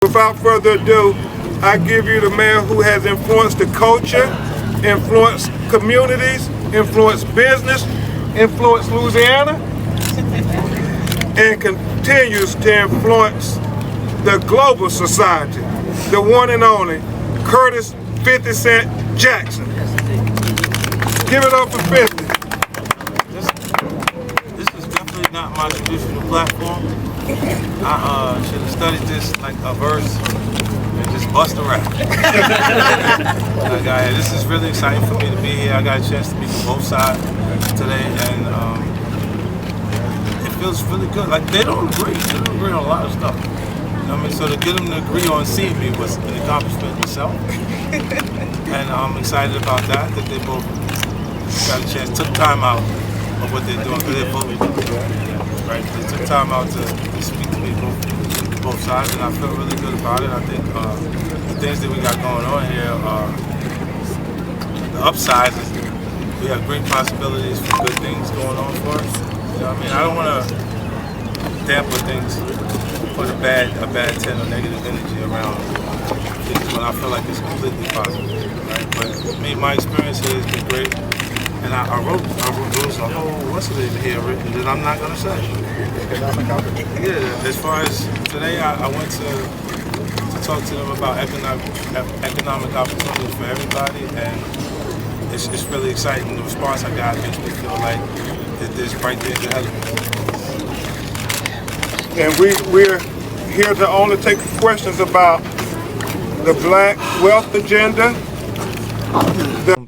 Without further ado, I give you the man who has influenced the culture, influenced communities, influenced business, influenced Louisiana, and continues to influence the global society. The one and only Curtis 50 Cent Jackson. Give it up for 50. This is definitely not my traditional platform. I should have studied this like a verse and just bust a rap. This is really exciting for me to be here. I got a chance to meet both sides today, and it feels really good. Like they don't agree. They don't agree on a lot of stuff. You know what I mean? So to get them to agree on seeing me was an accomplishment myself, and I'm excited about that. That they both got a chance, took time out of what they're doing, because they're both right. They took time out to speak to me both sides, and I feel really good about it. I think the things that we got going on here, the upsides is we have great possibilities for good things going on for us. You know what I mean? I don't want to dampen things, put a bad tint or negative energy around things when I feel like it's completely positive. Right? But me, my experience here has been great. And I wrote rules a whole what's it even here written that I'm not gonna say. Yeah, as far as today, I went to talk to them about economic opportunities for everybody, and it's really exciting. The response I got makes me feel like that there's bright things ahead of me. And we're here to only take questions about the Black Wealth Agenda.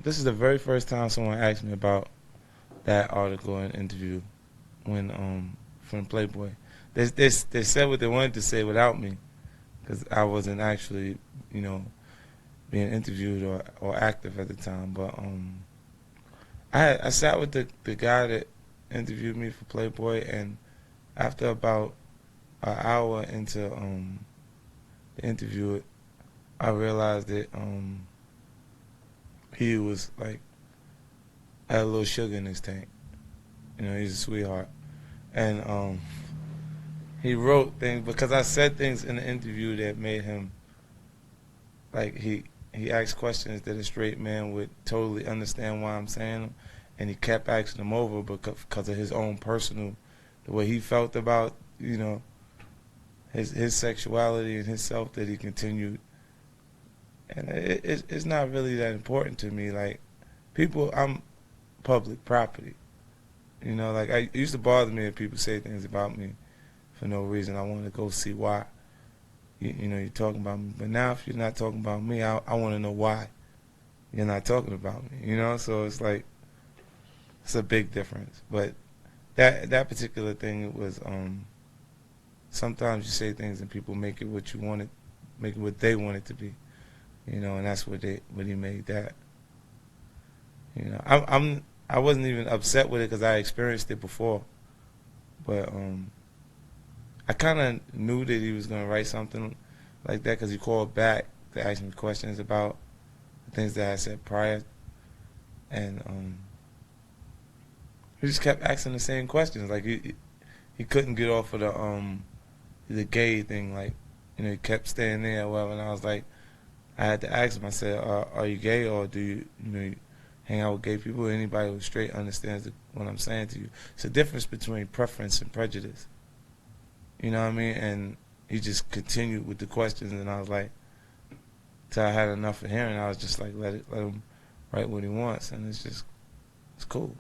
This is the very first time someone asked me about that article and interview when from Playboy. They said what they wanted to say without me, because I wasn't actually, being interviewed or active at the time. But I sat with the guy that interviewed me for Playboy, and after about an hour into the interview, I realized that he was like had a little sugar in his tank. He's a sweetheart, and he wrote things because I said things in the interview that made him like he asked questions that a straight man would totally understand why I'm saying them, and he kept asking them over because of his own personal, the way he felt about his sexuality and his self, that he continued. And it's not really that important to me. Like, I'm public property. Like, it used to bother me if people say things about me for no reason. I wanted to go see why. You're talking about me. But now if you're not talking about me, I want to know why you're not talking about me. So it's like, it's a big difference. But that particular thing was, sometimes you say things and people make it what you want it, make it what they want it to be. And that's what he made that. I wasn't even upset with it because I experienced it before, but I kind of knew that he was gonna write something like that because he called back to ask me questions about the things that I said prior, and he just kept asking the same questions. Like he couldn't get off of the gay thing. Like he kept staying there or whatever, and I was like, I had to ask him. I said, "Are you gay, or do you hang out with gay people? Anybody who's straight understands what I'm saying to you." It's a difference between preference and prejudice. You know what I mean? And he just continued with the questions, and I was like, till I had enough of hearing, I was just like, let him write what he wants, and it's cool.